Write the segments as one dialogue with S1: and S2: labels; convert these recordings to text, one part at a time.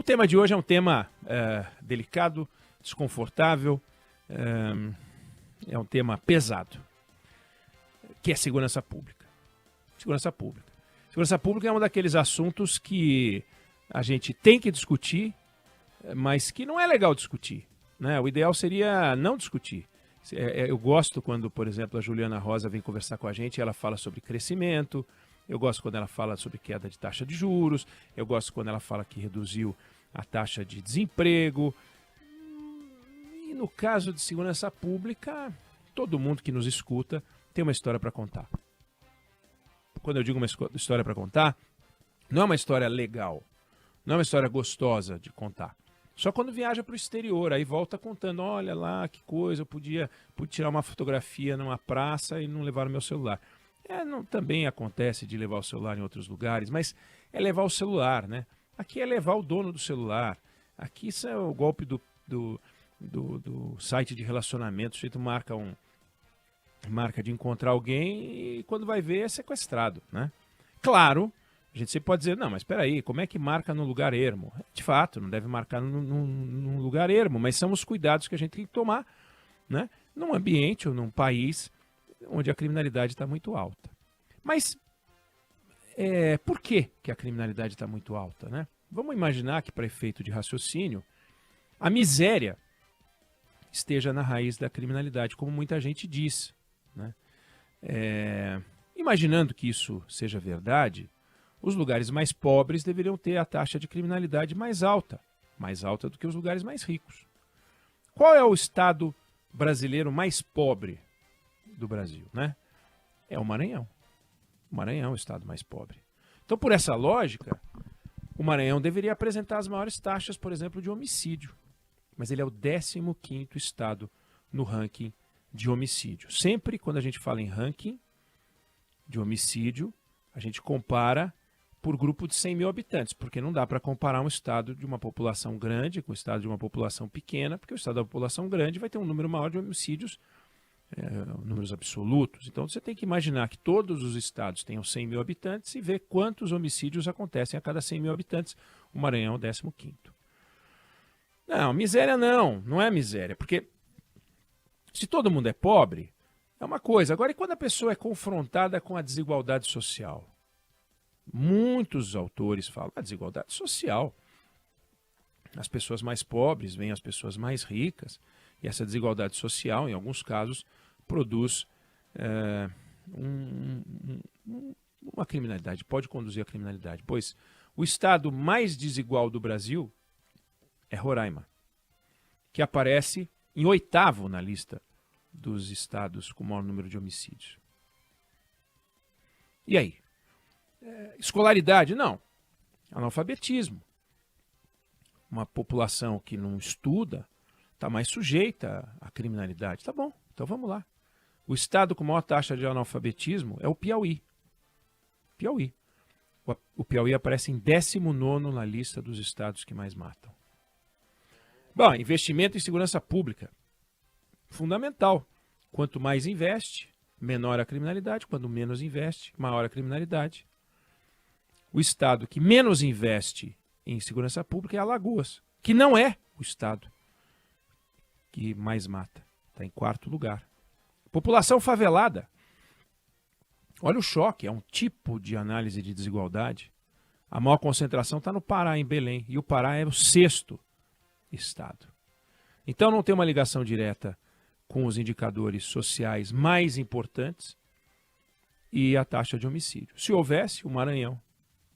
S1: O tema de hoje é um tema delicado, desconfortável, é um tema pesado, que é segurança pública. Segurança pública. Segurança pública é um daqueles assuntos que a gente tem que discutir, mas que não é legal discutir, né? O ideal seria não discutir. Eu gosto quando, por exemplo, a Juliana Rosa vem conversar com a gente e ela fala sobre crescimento. Eu gosto quando ela fala sobre queda de taxa de juros. Eu gosto quando ela fala que reduziu a taxa de desemprego. E no caso de segurança pública, todo mundo que nos escuta tem uma história para contar. Quando eu digo uma história para contar, não é uma história legal, não é uma história gostosa de contar. Só quando viaja para o exterior, aí volta contando, olha lá que coisa, eu pude tirar uma fotografia numa praça e não levar o meu celular. Também acontece de levar o celular em outros lugares, mas é levar o celular, né? Aqui é levar o dono do celular. Aqui isso é o golpe do site de relacionamento. O sujeito marca de encontrar alguém e quando vai ver é sequestrado, né? Claro, a gente sempre pode dizer, não, mas espera aí, como é que marca num lugar ermo? De fato, não deve marcar num lugar ermo, mas são os cuidados que a gente tem que tomar, né? Num ambiente ou num país onde a criminalidade está muito alta. Mas por que a criminalidade está muito alta, né? Vamos imaginar que, para efeito de raciocínio, a miséria esteja na raiz da criminalidade, como muita gente diz, né? Imaginando que isso seja verdade, os lugares mais pobres deveriam ter a taxa de criminalidade mais alta do que os lugares mais ricos. Qual é o estado brasileiro mais pobre do Brasil, né? É o Maranhão. O Maranhão é o estado mais pobre. Então, por essa lógica, o Maranhão deveria apresentar as maiores taxas, por exemplo, de homicídio. Mas ele é o 15º estado no ranking de homicídio. Sempre quando a gente fala em ranking de homicídio, a gente compara por grupo de 100 mil habitantes, porque não dá para comparar um estado de uma população grande com o estado de uma população pequena, porque o estado da população grande vai ter um número maior de homicídios, números absolutos. Então você tem que imaginar que todos os estados tenham 100 mil habitantes e ver quantos homicídios acontecem a cada 100 mil habitantes. O Maranhão é o 15º. Não, miséria não é miséria, porque se todo mundo é pobre, é uma coisa. Agora, e quando a pessoa é confrontada com a desigualdade social? Muitos autores falam a desigualdade social. As pessoas mais pobres veem as pessoas mais ricas, e essa desigualdade social, em alguns casos, produz uma criminalidade, pode conduzir à criminalidade. Pois o estado mais desigual do Brasil é Roraima, que aparece em 8º na lista dos estados com maior número de homicídios. E aí? Escolaridade? Não. Analfabetismo. Uma população que não estuda está mais sujeita à criminalidade. Tá bom, então vamos lá. O estado com maior taxa de analfabetismo é o Piauí. O Piauí aparece em 19º na lista dos estados que mais matam. Bom, investimento em segurança pública. Fundamental. Quanto mais investe, menor a criminalidade. Quanto menos investe, maior a criminalidade. O estado que menos investe em segurança pública é Alagoas, que não é o estado que mais mata. Está em 4º lugar. População favelada. Olha o choque, é um tipo de análise de desigualdade. A maior concentração está no Pará, em Belém, e o Pará é o 6º estado. Então não tem uma ligação direta com os indicadores sociais mais importantes e a taxa de homicídio. Se houvesse, o Maranhão,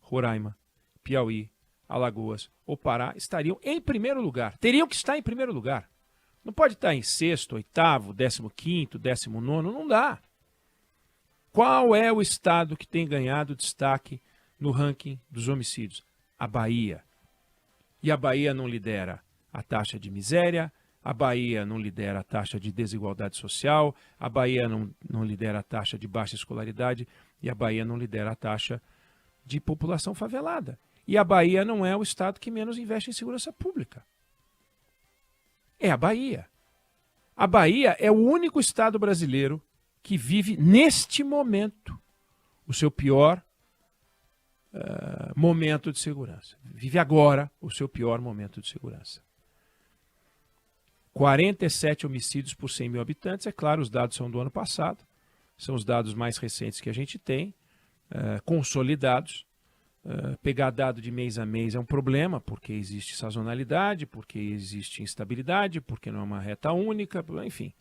S1: Roraima, Piauí, Alagoas ou Pará estariam em primeiro lugar. Teriam que estar em primeiro lugar. Não pode estar em 6º, 8º, 15º, 19º, não dá. Qual é o estado que tem ganhado destaque no ranking dos homicídios? A Bahia. E a Bahia não lidera a taxa de miséria, a Bahia não lidera a taxa de desigualdade social, a Bahia não lidera a taxa de baixa escolaridade e a Bahia não lidera a taxa de população favelada. E a Bahia não é o estado que menos investe em segurança pública. É a Bahia. A Bahia é o único estado brasileiro que vive, neste momento, o seu pior momento de segurança. Vive agora o seu pior momento de segurança. 47 homicídios por 100 mil habitantes. É claro, os dados são do ano passado. São os dados mais recentes que a gente tem, consolidados. Pegar dado de mês a mês é um problema, porque existe sazonalidade, porque existe instabilidade, porque não é uma reta única, enfim.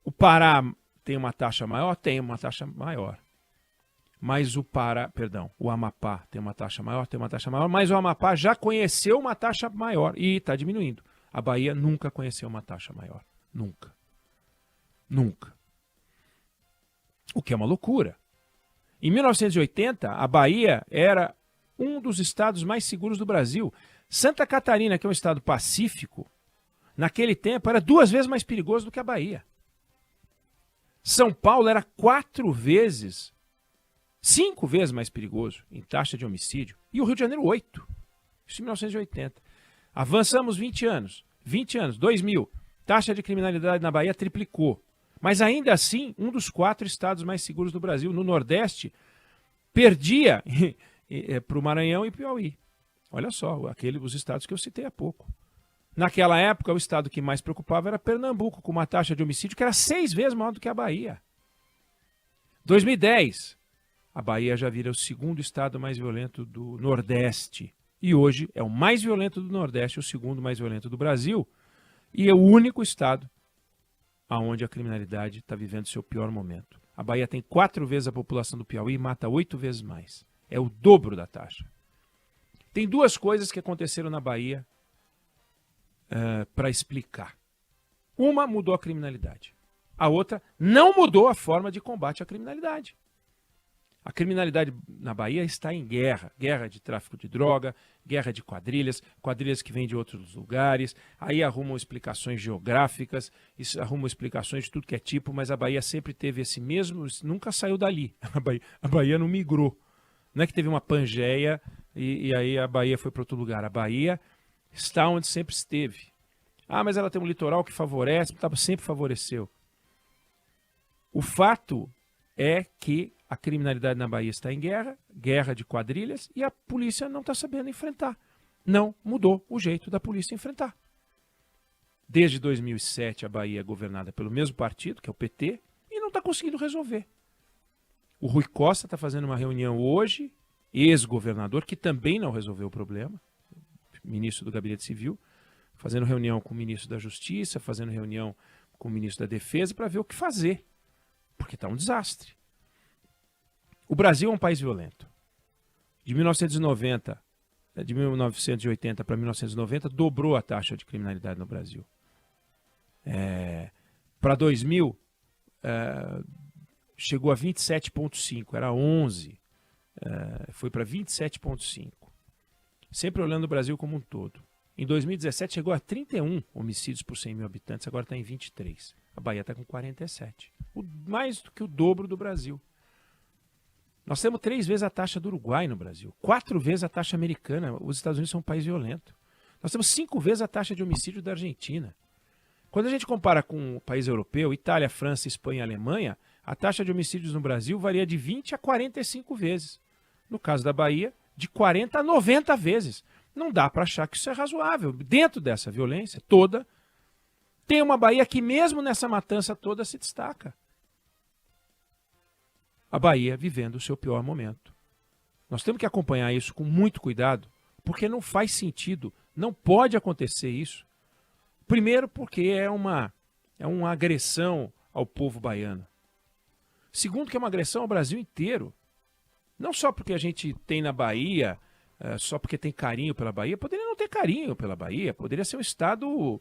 S1: O Pará tem uma taxa maior? Tem uma taxa maior. Mas o Amapá tem uma taxa maior? Tem uma taxa maior, mas o Amapá já conheceu uma taxa maior e está diminuindo. A Bahia nunca conheceu uma taxa maior. Nunca. Nunca. O que é uma loucura. Em 1980, a Bahia era um dos estados mais seguros do Brasil. Santa Catarina, que é um estado pacífico, naquele tempo era 2 vezes mais perigoso do que a Bahia. São Paulo era 5 vezes mais perigoso em taxa de homicídio. E o Rio de Janeiro, 8. Isso em 1980. Avançamos 20 anos. 2000. Taxa de criminalidade na Bahia triplicou. Mas ainda assim, um dos 4 estados mais seguros do Brasil, no Nordeste, perdia para o Maranhão e Piauí. Olha só, os estados que eu citei há pouco. Naquela época, o estado que mais preocupava era Pernambuco, com uma taxa de homicídio que era 6 vezes maior do que a Bahia. 2010, a Bahia já vira o 2º estado mais violento do Nordeste. E hoje é o mais violento do Nordeste, o 2º mais violento do Brasil. E é o único estado onde a criminalidade está vivendo seu pior momento. A Bahia tem 4 vezes a população do Piauí e mata 8 vezes mais. É o dobro da taxa. Tem 2 coisas que aconteceram na Bahia para explicar. Uma mudou a criminalidade. A outra não mudou a forma de combate à criminalidade. A criminalidade na Bahia está em guerra. Guerra de tráfico de droga, guerra de quadrilhas, quadrilhas que vêm de outros lugares. Aí arrumam explicações geográficas, arrumam explicações de tudo que é tipo, mas a Bahia sempre teve esse mesmo, nunca saiu dali. A Bahia não migrou. Não é que teve uma Pangeia e aí a Bahia foi para outro lugar. A Bahia está onde sempre esteve. Mas ela tem um litoral que favorece, sempre favoreceu. O fato é que a criminalidade na Bahia está em guerra, guerra de quadrilhas, e a polícia não está sabendo enfrentar. Não mudou o jeito da polícia enfrentar. Desde 2007, a Bahia é governada pelo mesmo partido, que é o PT, e não está conseguindo resolver. O Rui Costa está fazendo uma reunião hoje, ex-governador, que também não resolveu o problema, ministro do Gabinete Civil, fazendo reunião com o ministro da Justiça, fazendo reunião com o ministro da Defesa, para ver o que fazer, porque está um desastre. O Brasil é um país violento. De 1980 para 1990, dobrou a taxa de criminalidade no Brasil. Para 2000, chegou a 27,5, era 11, foi para 27,5. Sempre olhando o Brasil como um todo. Em 2017 chegou a 31 homicídios por 100 mil habitantes, agora está em 23. A Bahia está com 47. Mais do que o dobro do Brasil. Nós temos 3 vezes a taxa do Uruguai no Brasil, 4 vezes a taxa americana. Os Estados Unidos são um país violento. Nós temos 5 vezes a taxa de homicídio da Argentina. Quando a gente compara com o país europeu, Itália, França, Espanha e Alemanha, a taxa de homicídios no Brasil varia de 20 a 45 vezes. No caso da Bahia, de 40 a 90 vezes. Não dá para achar que isso é razoável. Dentro dessa violência toda, tem uma Bahia que mesmo nessa matança toda se destaca. A Bahia vivendo o seu pior momento. Nós temos que acompanhar isso com muito cuidado, porque não faz sentido, não pode acontecer isso. Primeiro, porque é uma agressão ao povo baiano. Segundo, que é uma agressão ao Brasil inteiro. Não só porque a gente tem na Bahia, só porque tem carinho pela Bahia, poderia não ter carinho pela Bahia, poderia ser um estado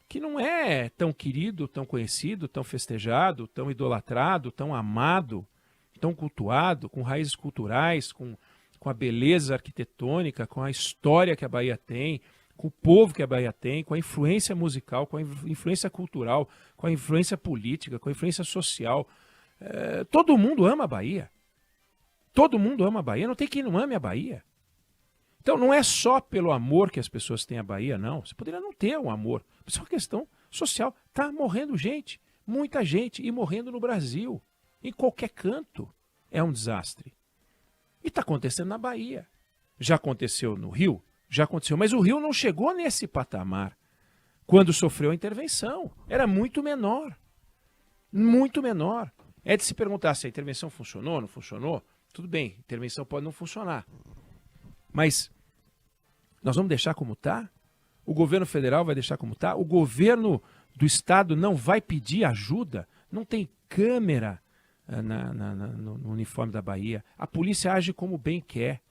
S1: que não é tão querido, tão conhecido, tão festejado, tão idolatrado, tão amado, tão cultuado, com raízes culturais, com a beleza arquitetônica, com a história que a Bahia tem, com o povo que a Bahia tem, com a influência musical, com a influência cultural, com a influência política, com a influência social. Todo mundo ama a Bahia. Todo mundo ama a Bahia. Não tem quem não ame a Bahia. Então não é só pelo amor que as pessoas têm a Bahia, não. Você poderia não ter um amor. Mas é uma questão social. Está morrendo gente, muita gente, e morrendo no Brasil. Em qualquer canto é um desastre. E está acontecendo na Bahia. Já aconteceu no Rio? Já aconteceu. Mas o Rio não chegou nesse patamar quando sofreu a intervenção. Era muito menor. Muito menor. É de se perguntar se a intervenção funcionou, não funcionou. Tudo bem, intervenção pode não funcionar. Mas nós vamos deixar como está? O governo federal vai deixar como está? O governo do estado não vai pedir ajuda? Não tem câmera no uniforme da Bahia. A polícia age como bem quer.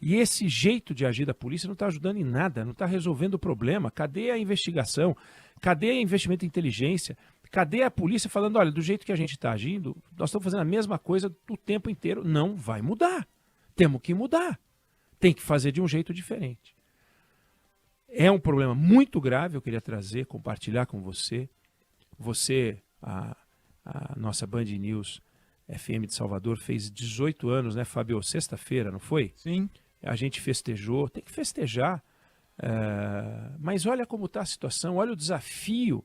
S1: E esse jeito de agir da polícia não está ajudando em nada, não está resolvendo o problema. Cadê a investigação? Cadê o investimento em inteligência? Cadê a polícia falando, olha, do jeito que a gente está agindo, nós estamos fazendo a mesma coisa o tempo inteiro. Não vai mudar. Temos que mudar. Tem que fazer de um jeito diferente. É um problema muito grave, eu queria trazer, compartilhar com você. Você, a nossa Band News FM de Salvador, fez 18 anos, né, Fábio? Sexta-feira, não foi?
S2: Sim.
S1: A gente festejou, tem que festejar. Mas olha como está a situação, olha o desafio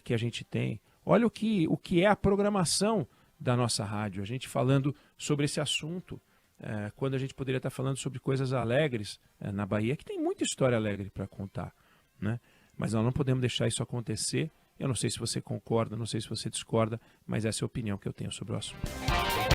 S1: que a gente tem. Olha o que é a programação da nossa rádio. A gente falando sobre esse assunto, quando a gente poderia estar falando sobre coisas alegres na Bahia, que tem muita história alegre para contar, né? Mas nós não podemos deixar isso acontecer. Eu não sei se você concorda, não sei se você discorda, mas essa é a opinião que eu tenho sobre o assunto.